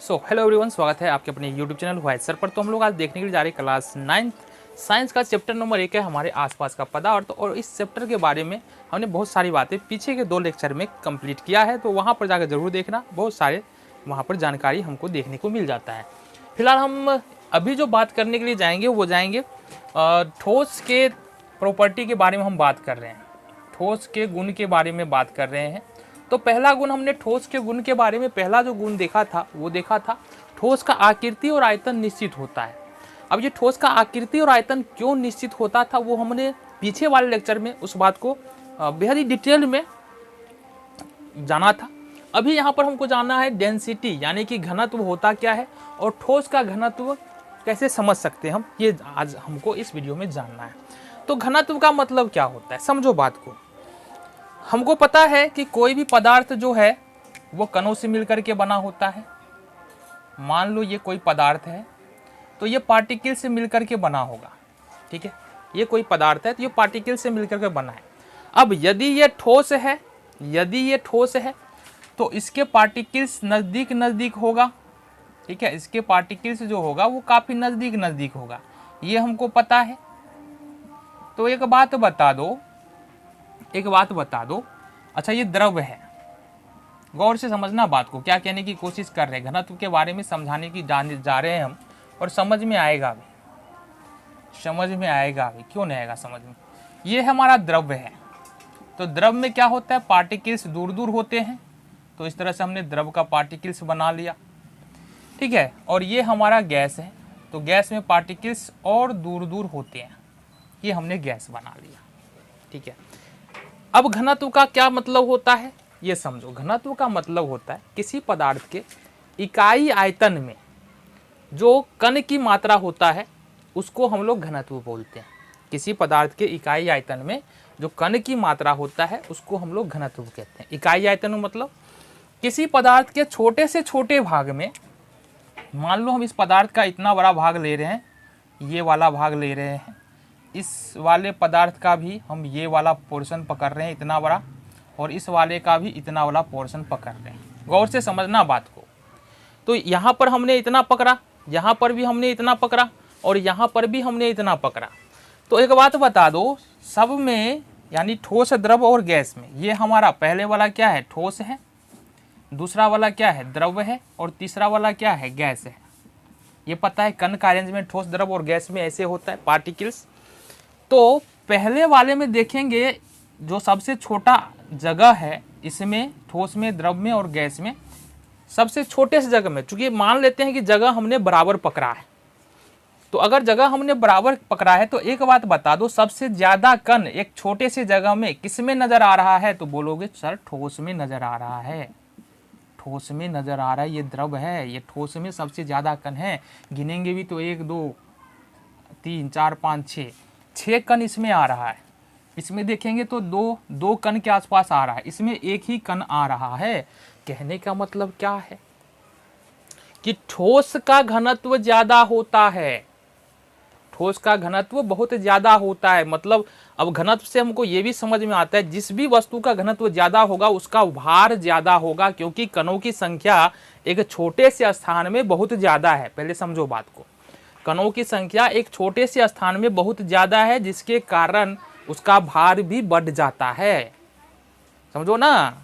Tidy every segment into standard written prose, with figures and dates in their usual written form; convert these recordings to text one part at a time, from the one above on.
Hello everyone, स्वागत है आपके अपने यूट्यूब चैनल वाइज सर पर। तो हम लोग आज देखने के लिए जा रहे हैं क्लास 9 साइंस का चैप्टर नंबर 1 है हमारे आसपास का पदार्थ। और इस चैप्टर के बारे में हमने बहुत सारी बातें पीछे के 2 लेक्चर में कंप्लीट किया है, तो वहाँ पर जाकर ज़रूर देखना, बहुत सारे वहाँ पर जानकारी हमको देखने को मिल जाता है। फिलहाल हम अभी जो बात करने के लिए जाएंगे वो जाएंगे ठोस के प्रॉपर्टी के बारे में हम बात कर रहे हैं, ठोस के गुण के बारे में बात कर रहे हैं। तो पहला गुण हमने ठोस के गुण के बारे में पहला जो गुण देखा था वो देखा था ठोस का आकृति और आयतन निश्चित होता है। अब ये ठोस का आकृति और आयतन क्यों निश्चित होता था वो हमने पीछे वाले लेक्चर में उस बात को बेहद ही डिटेल में जाना था। अभी यहाँ पर हमको जानना है डेंसिटी यानी कि घनत्व होता क्या है और ठोस का घनत्व कैसे समझ सकते हैं हम, ये आज हमको इस वीडियो में जानना है। तो घनत्व का मतलब क्या होता है, समझो बात को। हमको पता है कि कोई भी पदार्थ जो है वो कणों से मिलकर के बना होता है। मान लो ये कोई पदार्थ है तो ये पार्टिकल से मिलकर के बना होगा, ठीक है। ये कोई पदार्थ है तो ये पार्टिकल से मिलकर के बना है। अब यदि ये ठोस है तो इसके पार्टिकल्स नज़दीक नज़दीक होगा, ठीक है। इसके पार्टिकल्स जो होगा वो काफ़ी नज़दीक नज़दीक होगा, ये हमको पता है। तो एक बात बता दो, अच्छा ये द्रव है, गौर से समझना बात को, क्या कहने की कोशिश कर रहे हैं। घनत्व के बारे में समझाने की जा रहे हैं हम, और समझ में आएगा भी, क्यों नहीं आएगा समझ में। ये हमारा द्रव है, तो द्रव में क्या होता है, पार्टिकल्स दूर दूर होते हैं, तो इस तरह से हमने द्रव का पार्टिकल्स बना लिया, ठीक है। और ये हमारा गैस है, तो गैस में पार्टिकल्स और दूर दूर होते हैं, ये हमने गैस बना लिया, ठीक है। अब घनत्व का क्या मतलब होता है ये समझो। घनत्व का मतलब होता है किसी पदार्थ के इकाई आयतन में जो कण की मात्रा होता है उसको हम लोग घनत्व बोलते हैं। किसी पदार्थ के इकाई आयतन में जो कण की मात्रा होता है उसको हम लोग घनत्व कहते हैं। इकाई आयतन मतलब किसी पदार्थ के छोटे से छोटे भाग में, मान लो हम इस पदार्थ का इतना बड़ा भाग ले रहे हैं, ये वाला भाग ले रहे हैं, इस वाले पदार्थ का भी हम ये वाला पोर्शन पकड़ रहे हैं इतना बड़ा, और इस वाले का भी इतना वाला पोर्शन पकड़ रहे हैं। गौर से समझना बात को। तो यहाँ पर हमने इतना पकड़ा, यहाँ पर भी हमने इतना पकड़ा, और यहाँ पर भी हमने इतना पकड़ा। तो एक बात बता दो, सब में यानी ठोस, द्रव और गैस में, ये हमारा पहले वाला क्या है, ठोस है, दूसरा वाला क्या है, द्रव है, और तीसरा वाला क्या है, गैस है। ये पता है कण का अरेंजमेंट ठोस, द्रव और गैस में ऐसे होता है, पार्टिकल्स। तो पहले वाले में देखेंगे जो सबसे छोटा जगह है इसमें, ठोस में, द्रव में और गैस में, सबसे छोटे से जगह में, चूंकि मान लेते हैं कि जगह हमने बराबर पकड़ा है, तो अगर जगह हमने बराबर पकड़ा है तो एक बात बता दो, सबसे ज्यादा कण एक छोटे से जगह में किस में नजर आ रहा है, तो बोलोगे सर ठोस में नजर आ रहा है, ठोस में नजर आ रहा है, ये द्रव है, ये ठोस में सबसे ज्यादा कण है। गिनेंगे भी तो 1 2 3 4 5 6 कण इसमें आ रहा है। इसमें देखेंगे तो दो कण के आसपास आ रहा है, इसमें एक ही कण आ रहा है। कहने का मतलब क्या है कि ठोस का घनत्व ज्यादा होता है, ठोस का घनत्व बहुत ज्यादा होता है। मतलब अब घनत्व से हमको ये भी समझ में आता है, जिस भी वस्तु का घनत्व ज्यादा होगा उसका भार ज्यादा होगा, क्योंकि कणों की संख्या एक छोटे से स्थान में बहुत ज्यादा है। पहले समझो बात को, कणों की संख्या एक छोटे से स्थान में बहुत ज्यादा है, जिसके कारण उसका भार भी बढ़ जाता है। समझो ना,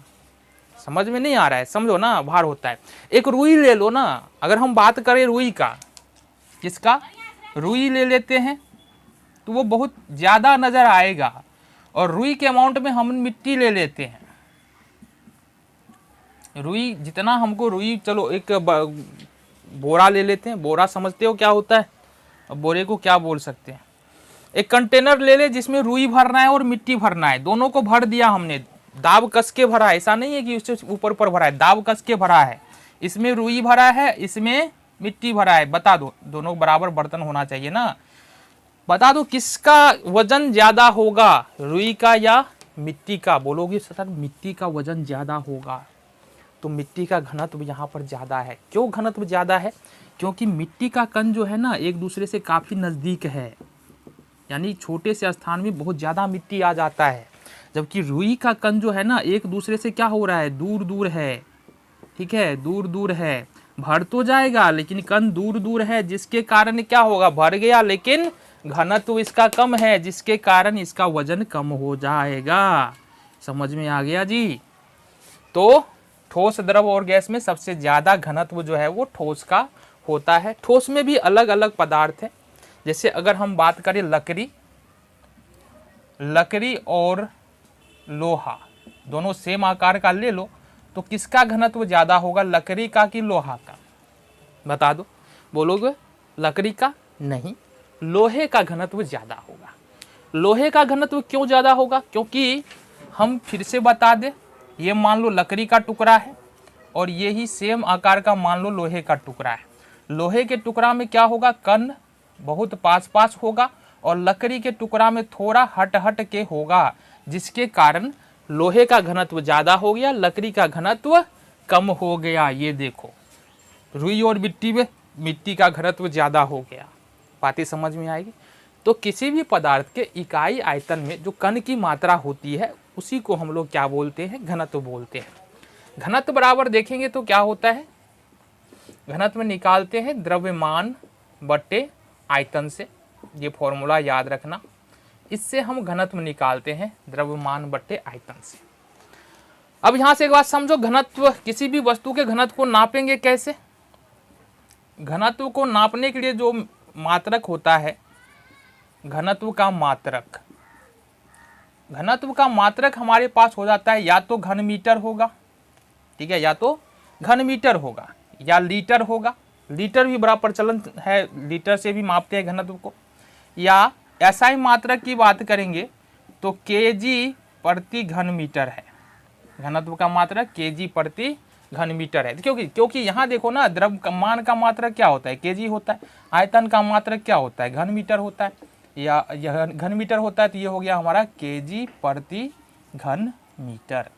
समझ में नहीं आ रहा है, समझो ना, भार होता है। एक रुई ले लो ना, अगर हम बात करें रुई का, किसका, रुई ले लेते हैं तो वो बहुत ज्यादा नजर आएगा। और रुई के अमाउंट में हम मिट्टी ले लेते हैं, रुई जितना हमको, रुई चलो एक बोरा ले लेते हैं, बोरा समझते हो क्या होता है, अब बोरे को क्या बोल सकते हैं। एक कंटेनर ले ले जिसमें रुई भरना है और मिट्टी भरना है, दोनों को भर दिया हमने, दाब कस के भरा है, ऐसा नहीं है कि उससे ऊपर ऊपर भरा है, दाब कस के भरा है। इसमें रुई भरा है, इसमें मिट्टी भरा है, बता दो, दोनों बराबर बर्तन होना चाहिए ना, बता दो किसका वजन ज्यादा होगा, रुई का या मिट्टी का। बोलोगे सर मिट्टी का वजन ज्यादा होगा, तो मिट्टी का घनत्व यहाँ पर ज्यादा है। क्यों घनत्व ज्यादा है, क्योंकि मिट्टी का कण जो है ना एक दूसरे से काफी नजदीक है, यानी छोटे से स्थान में बहुत ज्यादा मिट्टी आ जाता है। जबकि रुई का कण जो है ना एक दूसरे से क्या हो रहा है, दूर दूर है, ठीक है, दूर दूर है। भर तो जाएगा लेकिन कण दूर दूर है, जिसके कारण क्या होगा, भर गया लेकिन घनत्व इसका कम है, जिसके कारण इसका वजन कम हो जाएगा। समझ में आ गया जी। तो ठोस, द्रव और गैस में सबसे ज्यादा घनत्व जो है वो ठोस का होता है। ठोस में भी अलग अलग पदार्थ है। जैसे अगर हम बात करें लकड़ी और लोहा दोनों सेम आकार का ले लो, तो किसका घनत्व ज्यादा होगा, लकड़ी का कि लोहा का? बता दो। बोलोगे लकड़ी का? नहीं, लोहे का घनत्व ज्यादा होगा। लोहे का घनत्व क्यों ज्यादा होगा? क्योंकि हम फिर से बता दें, ये मान लो लकड़ी का टुकड़ा है और ये ही सेम आकार का मान लो लोहे का टुकड़ा है। लोहे के टुकड़ा में क्या होगा, कण बहुत पास पास होगा और लकड़ी के टुकड़ा में थोड़ा हट हट के होगा, जिसके कारण लोहे का घनत्व ज्यादा हो गया, लकड़ी का घनत्व कम हो गया। ये देखो, रुई और मिट्टी में मिट्टी का घनत्व ज्यादा हो गया। बातें समझ में आएगी। तो किसी भी पदार्थ के इकाई आयतन में जो कण की मात्रा होती है उसी को हम लोग क्या बोलते हैं, घनत्व बोलते हैं। घनत्व बराबर देखेंगे तो क्या होता है, घनत्व निकालते हैं द्रव्यमान बटे आयतन से। ये फॉर्मूला याद रखना, इससे हम घनत्व निकालते हैं द्रव्यमान बटे आयतन से। अब यहां से एक बात समझो, घनत्व, किसी भी वस्तु के घनत्व को नापेंगे कैसे? घनत्व को नापने के लिए जो मात्रक होता है, घनत्व का मात्रक, घनत्व का मात्रक हमारे पास हो जाता है या तो घन मीटर होगा, ठीक है, या तो घन मीटर होगा या लीटर होगा। लीटर भी बड़ा प्रचलन है, लीटर से भी मापते हैं घनत्व को। या ऐसा ही मात्रक की बात करेंगे तो केजी प्रति घन मीटर है। घनत्व का मात्रक केजी प्रति घन मीटर है। क्योंकि यहाँ देखो ना, द्रव्यमान का मात्रक क्या होता है, केजी होता है। आयतन का मात्रक क्या होता है, घन मीटर होता है। या यह घन मीटर होता है, तो ये हो गया हमारा केजी प्रति घन मीटर।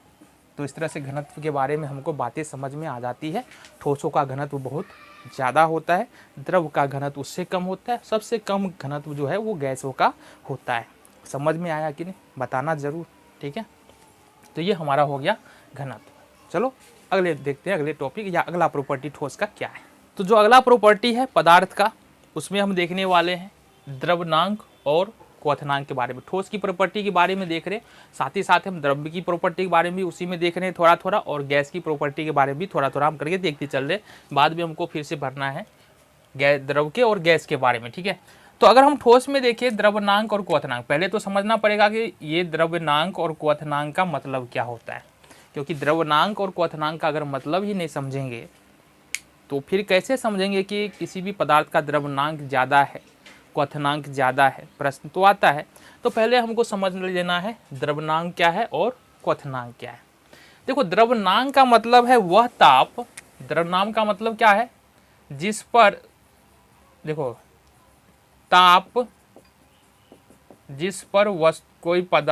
तो इस तरह से घनत्व के बारे में हमको बातें समझ में आ जाती है। ठोसों का घनत्व बहुत ज़्यादा होता है, द्रव का घनत्व उससे कम होता है, सबसे कम घनत्व जो है वो गैसों का होता है। समझ में आया कि नहीं, बताना ज़रूर, ठीक है। तो ये हमारा हो गया घनत्व। चलो अगले देखते हैं, अगले टॉपिक या अगला प्रॉपर्टी ठोस का क्या है। तो जो अगला प्रॉपर्टी है पदार्थ का, उसमें हम देखने वाले हैं द्रवनांक और क्वथनांक के बारे में। ठोस की प्रॉपर्टी के बारे में देख रहे हैं, साथ ही साथ हम द्रव्य की प्रॉपर्टी के बारे में भी उसी में देख रहे हैं थोड़ा थोड़ा, और गैस की प्रॉपर्टी के बारे में भी थोड़ा थोड़ा हम करके देखते चल रहे हैं। बाद में हमको फिर से भरना है द्रव के और गैस के बारे में, ठीक है। तो अगर हम ठोस में देखें द्रव्यनांक और क्वथनांक, पहले तो समझना पड़ेगा कि ये द्रव्यनांक और क्वथनांक का मतलब क्या होता है। क्योंकि द्रव्यनांक और क्वथनांक का अगर मतलब ही नहीं समझेंगे तो फिर कैसे समझेंगे कि किसी भी पदार्थ का द्रव्यनांक ज़्यादा है, क्वथनांक ज़्यादा है, प्रश्न तो आता है। तो पहले हमको समझ लेना है द्रव्यनांक क्या है और क्वथनांक क्या है। देखो, द्रव्यनांक का मतलब है वह ताप, द्रव्यनांक का मतलब क्या है, जिस पर, देखो, ताप जिस पर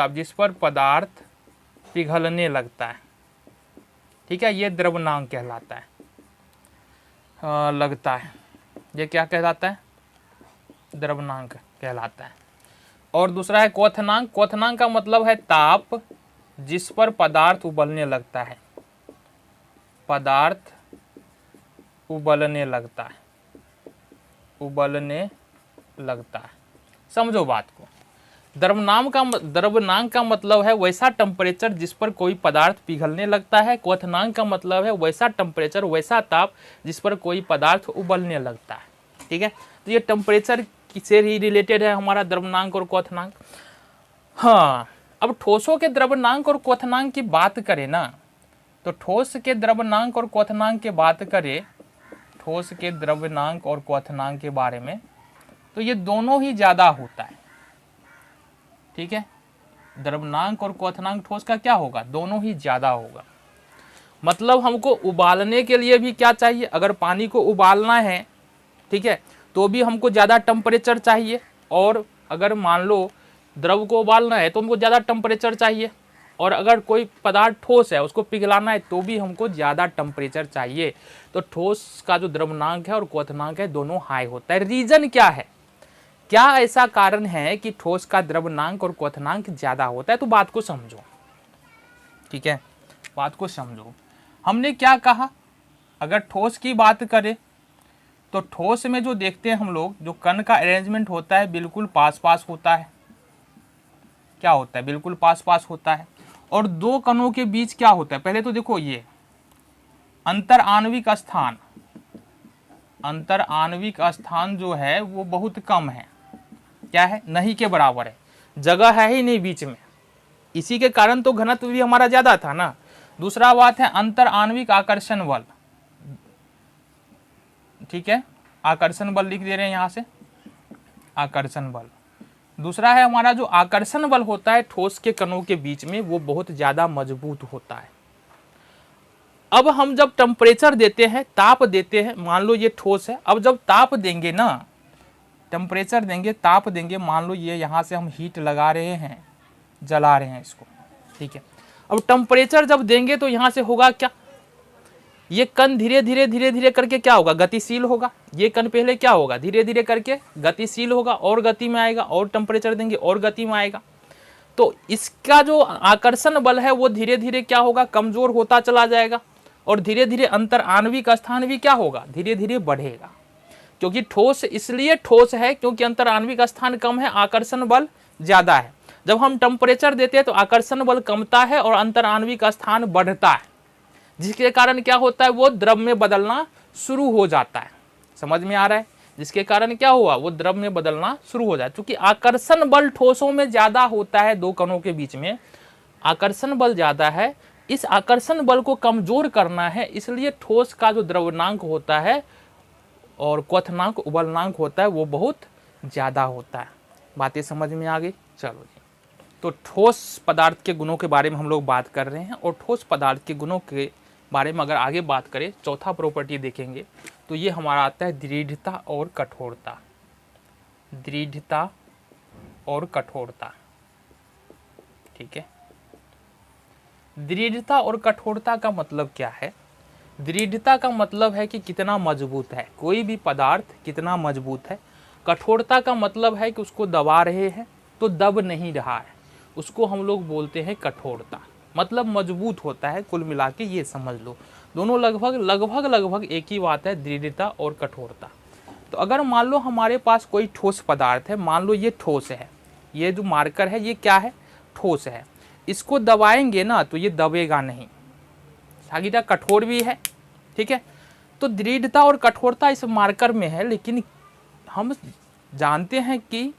जिस पर पदार्थ पिघलने लगता है, ठीक है, ये द्रव्यनांक कहलाता है। लगता है, ये क्या कहलाता है, द्रव्यनांक कहलाता है। और दूसरा है क्वथनांक। क्वथनांक का मतलब है ताप जिस पर पदार्थ उबलने लगता है, पदार्थ उबलने लगता है, उबलने लगता है। समझो बात को। द्रव्यनांक का मतलब है वैसा टेम्परेचर जिस पर कोई पदार्थ पिघलने लगता है। क्वथनांक का मतलब है वैसा टेम्परेचर, वैसा ताप जिस पर कोई पदार्थ उबलने लगता है, ठीक है। तो ये टेम्परेचर से ही रिलेटेड है हमारा द्रव्यनांक और क्वथनांक। हाँ, अब ठोसों के द्रव्यनांक और क्वथनांक की बात करें ना, तो ठोस के द्रव्यनांक और क्वथनांक की बात करें, ठोस के द्रव्यनांक और क्वथनांक के बारे में, तो ये दोनों ही ज़्यादा होता है, ठीक है। द्रव्यनांक और क्वथनांक ठोस का क्या होगा, दोनों ही ज़्यादा होगा। मतलब हमको उबालने के लिए भी क्या चाहिए, अगर पानी को उबालना है, ठीक है, तो भी हमको ज़्यादा टेम्परेचर चाहिए। और अगर मान लो द्रव को उबालना है तो हमको ज़्यादा टेम्परेचर चाहिए। और अगर कोई पदार्थ ठोस है उसको पिघलाना है तो भी हमको ज़्यादा टेम्परेचर चाहिए। तो ठोस का जो द्रव्यनांक है और क्वथनांक है दोनों हाई होता है। रीज़न क्या है, क्या ऐसा कारण है कि ठोस का द्रव्यनांक और क्वथनांक ज़्यादा होता है? तो बात को समझो, ठीक है, बात को समझो। हमने क्या कहा, अगर ठोस की बात करें तो ठोस में जो देखते हैं हम लोग, जो कण का अरेंजमेंट होता है बिल्कुल पास पास होता है। क्या होता है? बिल्कुल पास पास होता है। और दो कणों के बीच क्या होता है? पहले तो देखो, ये अंतर आणविक स्थान, अंतर आणविक स्थान जो है वो बहुत कम है। क्या है? नहीं के बराबर है, जगह है ही नहीं बीच में। इसी के कारण तो घनत्व भी हमारा ज्यादा था ना। दूसरा बात है अंतर आणविक आकर्षण बल। ठीक है, आकर्षण बल लिख दे रहे हैं यहां से, आकर्षण बल। दूसरा है हमारा जो आकर्षण बल होता है ठोस के कणों के बीच में, वो बहुत ज्यादा मजबूत होता है। अब हम जब टेम्परेचर देते हैं, ताप देते हैं, मान लो ये ठोस है, अब जब ताप देंगे ना, टेम्परेचर देंगे, ताप देंगे, मान लो ये यहाँ से हम हीट लगा रहे हैं, जला रहे हैं इसको, ठीक है। अब टेम्परेचर जब देंगे तो यहाँ से होगा क्या? ये कण धीरे धीरे धीरे धीरे करके क्या होगा? गतिशील होगा। ये कण पहले क्या होगा? धीरे धीरे करके गतिशील होगा, और गति में आएगा, और टेम्परेचर देंगे और गति में आएगा। तो इसका जो आकर्षण बल है वो धीरे धीरे क्या होगा? कमजोर होता चला जाएगा, और धीरे धीरे अंतर आणविक स्थान भी क्या होगा? धीरे धीरे बढ़ेगा। क्योंकि ठोस इसलिए ठोस है क्योंकि अंतर आणविक स्थान कम है, आकर्षण बल ज्यादा है। जब हम टेम्परेचर देते हैं तो आकर्षण बल कमता है और अंतर आणविक स्थान बढ़ता है, जिसके कारण क्या होता है? वो द्रव में बदलना शुरू हो जाता है। समझ में आ रहा है? जिसके कारण क्या हुआ? वो द्रव में बदलना शुरू हो जाए। क्योंकि आकर्षण बल ठोसों में ज्यादा होता है, दो कणों के बीच में आकर्षण बल ज्यादा है। इस आकर्षण बल को कमजोर करना है, इसलिए ठोस का जो द्रवनांक होता है और क्वथनांक, उबलनांक होता है, वो बहुत ज्यादा होता है। बातें समझ में आ गई? चलो जी। तो ठोस पदार्थ के गुणों के बारे में हम लोग बात कर रहे हैं, और ठोस पदार्थ के गुणों के बारे में अगर आगे बात करें, चौथा प्रॉपर्टी देखेंगे तो ये हमारा आता है दृढ़ता और कठोरता। दृढ़ता और कठोरता, ठीक है। दृढ़ता और कठोरता का मतलब क्या है? दृढ़ता का मतलब है कि कितना मजबूत है कोई भी पदार्थ, कितना मजबूत है। कठोरता का मतलब है कि उसको दबा रहे हैं तो दब नहीं रहा है, उसको हम लोग बोलते हैं कठोरता। मतलब मजबूत होता है, कुल मिला के ये समझ लो। दोनों लगभग एक ही बात है, दृढ़ता और कठोरता। तो अगर मान लो हमारे पास कोई ठोस पदार्थ है, मान लो ये ठोस है, ये जो मार्कर है ये क्या है? ठोस है। इसको दबाएंगे ना तो ये दबेगा नहीं, सागिटा कठोर भी है, ठीक है। तो दृढ़ता और कठोरता इस मार्कर में है, लेकिन हम जानते हैं कि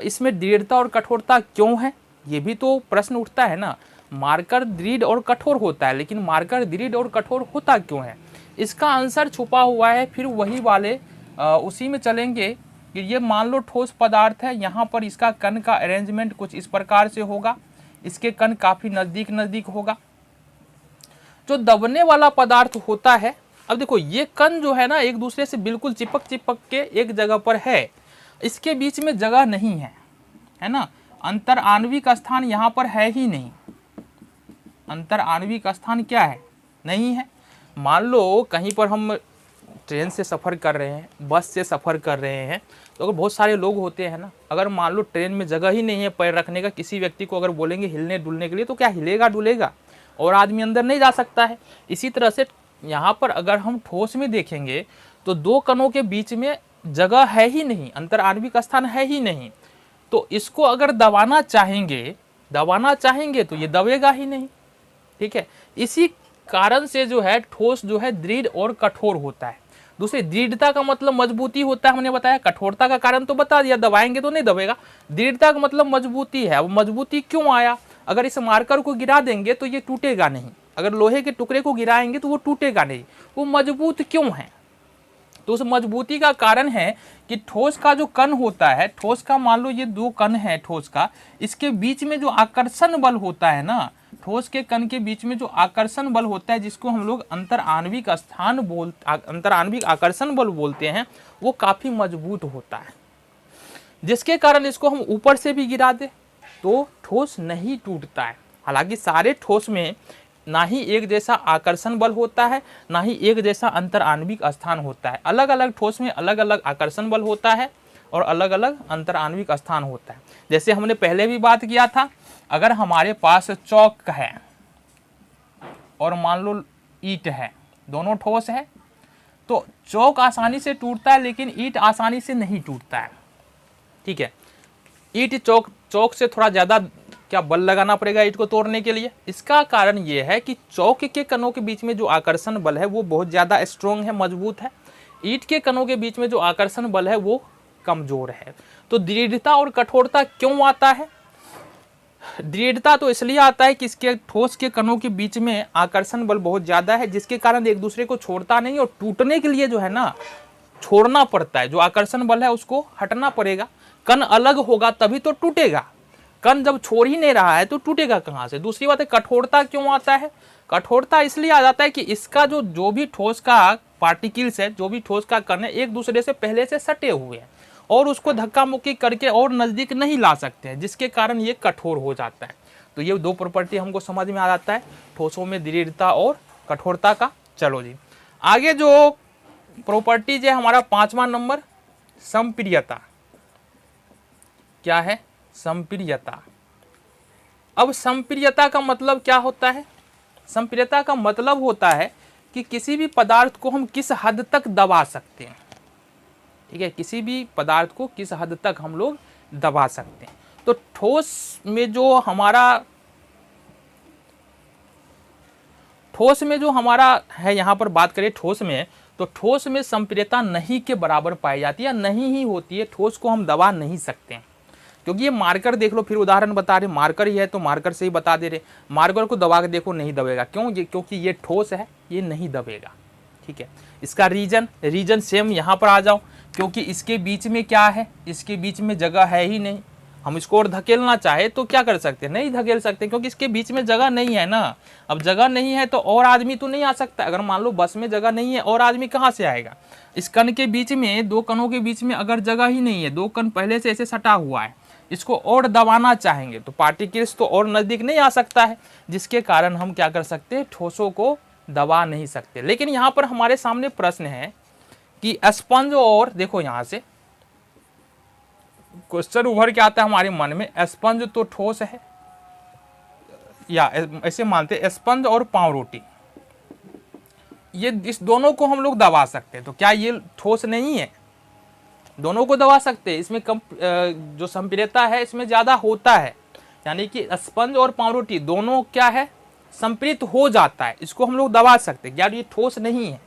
इसमें दृढ़ता और कठोरता क्यों है? ये भी तो प्रश्न उठता है ना। मार्कर दृढ़ और कठोर होता है, लेकिन मार्कर दृढ़ और कठोर होता क्यों है? इसका आंसर छुपा हुआ है। फिर वही वाले उसी में चलेंगे कि ये मान लो ठोस पदार्थ है, यहाँ पर इसका कण का अरेंजमेंट कुछ इस प्रकार से होगा, इसके कण काफी नजदीक नजदीक होगा। जो दबने वाला पदार्थ होता है, अब देखो ये कण जो है ना एक दूसरे से बिल्कुल चिपक चिपक के एक जगह पर है, इसके बीच में जगह नहीं है ना। अंतर आणविक स्थान यहाँ पर है ही नहीं। अंतर आणविक स्थान क्या है? नहीं है। मान लो कहीं पर हम ट्रेन से सफ़र कर रहे हैं, बस से सफ़र कर रहे हैं, तो अगर बहुत सारे लोग होते हैं ना, अगर मान लो ट्रेन में जगह ही नहीं है पैर रखने का, किसी व्यक्ति को अगर बोलेंगे हिलने डुलने के लिए तो क्या हिलेगा डुलेगा? और आदमी अंदर नहीं जा सकता है। इसी तरह से यहाँ पर अगर हम ठोस में देखेंगे तो दो कणों के बीच में जगह है ही नहीं, अंतर आणविक स्थान है ही नहीं। तो इसको अगर दबाना चाहेंगे तो ये दबेगा ही नहीं, ठीक है। इसी कारण से जो है ठोस जो है दृढ़ और कठोर होता है। दूसरी दृढ़ता का मतलब मजबूती होता है, हमने बताया। कठोरता का कारण तो बता दिया, दबाएंगे तो नहीं दबेगा। दृढ़ता का मतलब मजबूती है। अब मजबूती क्यों आया? अगर इस मार्कर को गिरा देंगे तो ये टूटेगा नहीं, अगर लोहे के टुकड़े को गिराएंगे तो वो टूटेगा नहीं। वो मजबूत क्यों है? तो उस मजबूती का कारण है कि ठोस का जो कण होता है, ठोस का मान लो ये दो कण है ठोस का, इसके बीच में जो आकर्षण बल होता है ना, ठोस के कण के बीच में जो आकर्षण बल होता है, जिसको हम लोग अंतर आणविक आकर्षण बल बोलते हैं, वो काफी मजबूत होता है। जिसके कारण इसको हम ऊपर से भी गिरा दे तो ठोस नहीं टूटता है। हालांकि सारे ठोस में ना ही एक जैसा आकर्षण बल होता है, ना ही एक जैसा अंतर आणविक स्थान होता है। अलग अलग ठोस में अलग अलग आकर्षण बल होता है और अलग अलग अंतर आणविक स्थान होता है। जैसे हमने पहले भी बात किया था, अगर हमारे पास चौक है और मान लो ईंट है, दोनों ठोस है। तो चौक आसानी से टूटता है लेकिन ईंट आसानी से नहीं टूटता है। ठीक है, ईंट चौक से थोड़ा ज़्यादा क्या बल लगाना पड़ेगा ईंट को तोड़ने के लिए। इसका कारण ये है कि चौक के कणों के बीच में जो आकर्षण बल है वो बहुत ज़्यादा स्ट्रोंग है, मजबूत है। ईंट के कणों के बीच में जो आकर्षण बल है वो कमजोर है। तो दृढ़ता और कठोरता क्यों आता है? दृढ़ता तो इसलिए आता है कि इसके ठोस के कणों के बीच में आकर्षण बल बहुत ज़्यादा है, जिसके कारण एक दूसरे को छोड़ता नहीं और टूटने के लिए जो है ना छोड़ना पड़ता है। जो आकर्षण बल है उसको हटना पड़ेगा, कण अलग होगा तभी तो टूटेगा। कण जब छोड़ ही नहीं रहा है तो टूटेगा कहाँ से। दूसरी बात है कठोरता क्यों आता है? कठोरता इसलिए आ जाता है कि इसका जो भी ठोस का पार्टिकल्स है, जो भी ठोस का कण है, एक दूसरे से पहले से सटे हुए हैं और उसको धक्का मुक्की करके और नज़दीक नहीं ला सकते हैं, जिसके कारण ये कठोर हो जाता है। तो ये दो प्रॉपर्टी हमको समझ में आ जाता है ठोसों में दृढ़ता और कठोरता का। चलो जी, आगे जो प्रॉपर्टीज है हमारा 5वां नंबर, संप्रियता। क्या है? संप्रियता। अब संप्रियता का मतलब क्या होता है? संप्रियता का मतलब होता है कि किसी भी पदार्थ को हम किस हद तक दबा सकते हैं। ठीक है, किसी भी पदार्थ को किस हद तक हम लोग दबा सकते हैं। तो ठोस में जो हमारा है, यहाँ पर बात करें ठोस में, तो ठोस में संप्रियता नहीं के बराबर पाई जाती है, नहीं ही होती है। ठोस को हम दबा नहीं सकते हैं, क्योंकि ये मार्कर देख लो, फिर उदाहरण बता रहे, मार्कर ही है तो मार्कर से ही बता दे रहे, मार्कर को दबा के देखो नहीं दबेगा। क्यों? क्योंकि ये ठोस है, ये नहीं दबेगा। ठीक है, इसका रीजन सेम यहाँ पर आ जाओ, क्योंकि इसके बीच में क्या है? इसके बीच में जगह है ही नहीं। हम इसको और धकेलना चाहे तो क्या कर सकते हैं? नहीं धकेल सकते, क्योंकि इसके बीच में जगह नहीं है ना। अब जगह नहीं है तो और आदमी तो नहीं आ सकता। अगर मान लो बस में जगह नहीं है और आदमी कहाँ से आएगा? इस कण के बीच में, दो कणों के बीच में अगर जगह ही नहीं है, दो कण पहले से ऐसे सटा हुआ है, इसको और दबाना चाहेंगे तो पार्टिकल्स तो और नज़दीक नहीं आ सकता है, जिसके कारण हम क्या कर सकते हैं? ठोसों को दबा नहीं सकते। लेकिन यहाँ पर हमारे सामने प्रश्न है कि स्पंज, और देखो यहाँ से क्वेश्चन उभर के आता है हमारे मन में, स्पंज तो ठोस है, या ऐसे मानते स्पंज और पाँव रोटी, ये इस दोनों को हम लोग दबा सकते हैं, तो क्या ये ठोस नहीं है? दोनों को दबा सकते हैं। इसमें कम जो संप्रियता है इसमें ज़्यादा होता है, यानी कि स्पंज और पाँव रोटी दोनों क्या है? संप्रीत हो जाता है, इसको हम लोग दबा सकते हैं। यार ये ठोस नहीं है,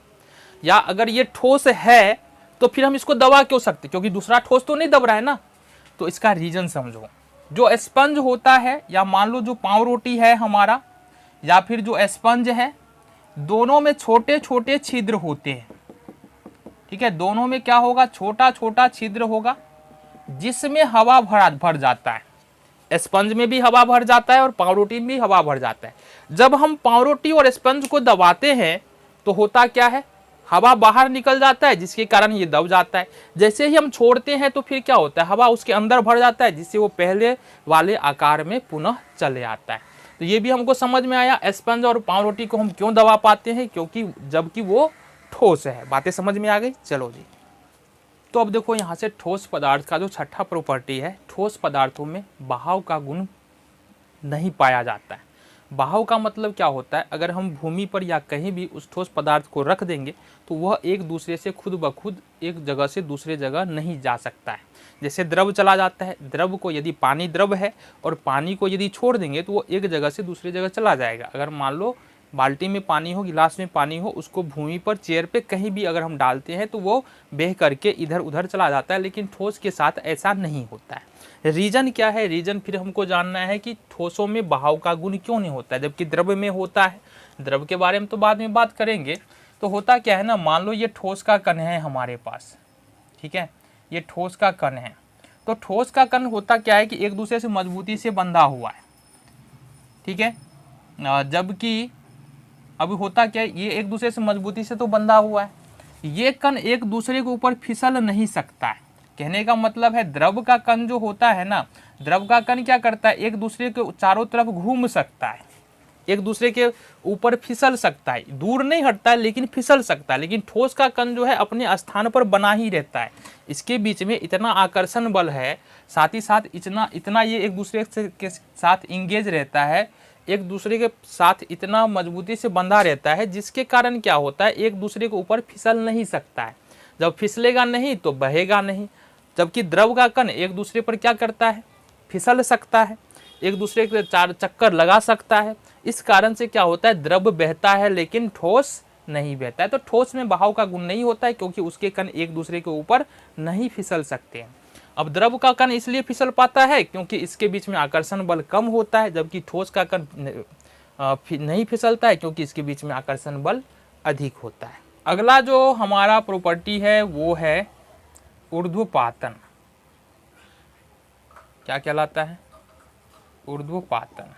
या अगर ये ठोस है तो फिर हम इसको दबा क्यों सकते? क्योंकि दूसरा ठोस तो नहीं दब रहा है ना। तो इसका रीजन समझो। जो स्पंज होता है, या मान लो जो पाँव रोटी है हमारा, या फिर जो स्पंज है, दोनों में छोटे छोटे छिद्र होते हैं। ठीक है, दोनों में क्या होगा? छोटा छोटा छिद्र होगा, जिसमें हवा भर जाता है। स्पंज में भी हवा भर जाता है और पाँव रोटी में भी हवा भर जाता है। जब हम पाँव रोटी और स्पंज को दबाते हैं तो होता क्या है? हवा बाहर निकल जाता है, जिसके कारण ये दब जाता है। जैसे ही हम छोड़ते हैं तो फिर क्या होता है? हवा उसके अंदर भर जाता है, जिससे वो पहले वाले आकार में पुनः चले आता है। तो ये भी हमको समझ में आया, स्पंज और पाँव रोटी को हम क्यों दबा पाते हैं, क्योंकि जबकि वो ठोस है। बातें समझ में आ गई? चलो जी, तो अब देखो यहाँ से ठोस पदार्थ का जो छठा प्रॉपर्टी है, ठोस पदार्थों में बहाव का गुण नहीं पाया जाता है। बहाव का मतलब क्या होता है? अगर हम भूमि पर या कहीं भी उस ठोस पदार्थ को रख देंगे तो वह एक दूसरे से खुद ब खुद एक जगह से दूसरे जगह नहीं जा सकता है। जैसे द्रव चला जाता है, द्रव को यदि पानी द्रव है और पानी को यदि छोड़ देंगे तो वो एक जगह से दूसरी जगह चला जाएगा। अगर मान लो बाल्टी में पानी हो, गिलास में पानी हो, उसको भूमि पर, चेयर पे कहीं भी अगर हम डालते हैं तो वो बह करके इधर उधर चला जाता है, लेकिन ठोस के साथ ऐसा नहीं होता है। रीजन क्या है? रीजन फिर हमको जानना है कि ठोसों में बहाव का गुण क्यों नहीं होता है जबकि द्रव में होता है। द्रव के बारे में तो बाद में बात करेंगे। तो होता क्या है ना, मान लो ये ठोस का कण है हमारे पास, ठीक है, ये ठोस का कण है। तो ठोस का कण होता क्या है कि एक दूसरे से मजबूती से बंधा हुआ है, ठीक है, जबकि अब होता क्या है, ये एक दूसरे से मजबूती से तो बंधा हुआ है, ये कण एक दूसरे के ऊपर फिसल नहीं सकता है। कहने का मतलब है द्रव का कण जो होता है ना, द्रव का कण क्या करता है? एक दूसरे के चारों तरफ घूम सकता है, एक दूसरे के ऊपर फिसल सकता है, दूर नहीं हटता है लेकिन फिसल सकता है। लेकिन ठोस का कण जो है अपने स्थान पर बना ही रहता है। इसके बीच में इतना आकर्षण बल है, साथ ही साथ इतना ये एक दूसरे के साथ इंगेज रहता है, एक दूसरे के साथ इतना मजबूती से बंधा रहता है जिसके कारण क्या होता है, एक दूसरे के ऊपर फिसल नहीं सकता है। जब फिसलेगा नहीं तो बहेगा नहीं। जबकि द्रव का कण एक दूसरे पर क्या करता है, फिसल सकता है, एक दूसरे के चार चक्कर लगा सकता है। इस कारण से क्या होता है, द्रव बहता है लेकिन ठोस नहीं बहता है। तो ठोस में बहाव का गुण नहीं होता है क्योंकि उसके कण एक दूसरे के ऊपर नहीं फिसल सकते हैं। अब द्रव का कण इसलिए फिसल पाता है क्योंकि इसके बीच में आकर्षण बल कम होता है, जबकि ठोस का कण नहीं फिसलता है क्योंकि इसके बीच में आकर्षण बल अधिक होता है। अगला जो हमारा प्रॉपर्टी है वो है ऊर्ध्वपातन। क्या कहलाता है, ऊर्ध्वपातन।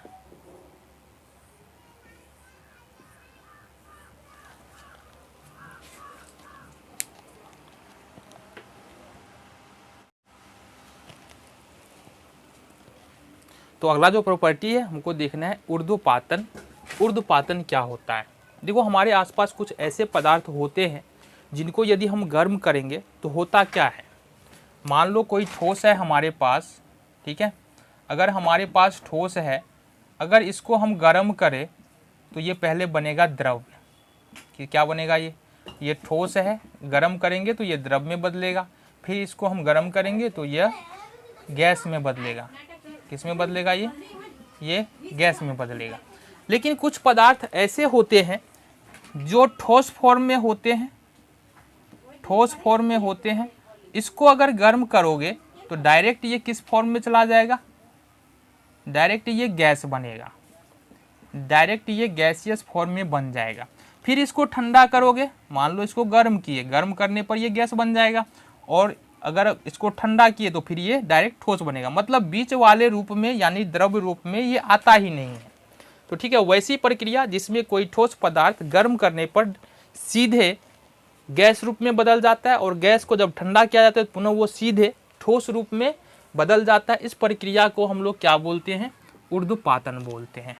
तो अगला जो प्रॉपर्टी है हमको देखना है ऊर्ध्वपातन। ऊर्ध्वपातन क्या होता है। देखो हमारे आसपास कुछ ऐसे पदार्थ होते हैं जिनको यदि हम गर्म करेंगे तो होता क्या है, मान लो कोई ठोस है हमारे पास, ठीक है। अगर हमारे पास ठोस है, अगर इसको हम गर्म करें तो ये पहले बनेगा द्रव। कि क्या बनेगा, ये ठोस है, गर्म करेंगे तो ये द्रव में बदलेगा, फिर इसको हम गर्म करेंगे तो यह गैस में बदलेगा। किस में बदलेगा, ये गैस में बदलेगा। लेकिन कुछ पदार्थ ऐसे होते हैं जो ठोस फॉर्म में होते हैं, ठोस फॉर्म में होते हैं। इसको अगर गर्म करोगे तो डायरेक्ट ये किस फॉर्म में चला जाएगा, डायरेक्ट ये गैस बनेगा, डायरेक्ट ये गैसियस फॉर्म में बन जाएगा। फिर इसको ठंडा करोगे, मान लो इसको गर्म किए, गर्म करने पर ये गैस बन जाएगा, और अगर इसको ठंडा किए तो फिर ये डायरेक्ट ठोस बनेगा। मतलब बीच वाले रूप में यानी द्रव रूप में ये आता ही नहीं है। तो ठीक है, वैसी प्रक्रिया जिसमें कोई ठोस पदार्थ गर्म करने पर सीधे गैस रूप में बदल जाता है, और गैस को जब ठंडा किया जाता है तो पुनः वो सीधे ठोस रूप में बदल जाता है। इस प्रक्रिया को हम लोग क्या बोलते हैं, ऊर्ध्वपातन बोलते हैं।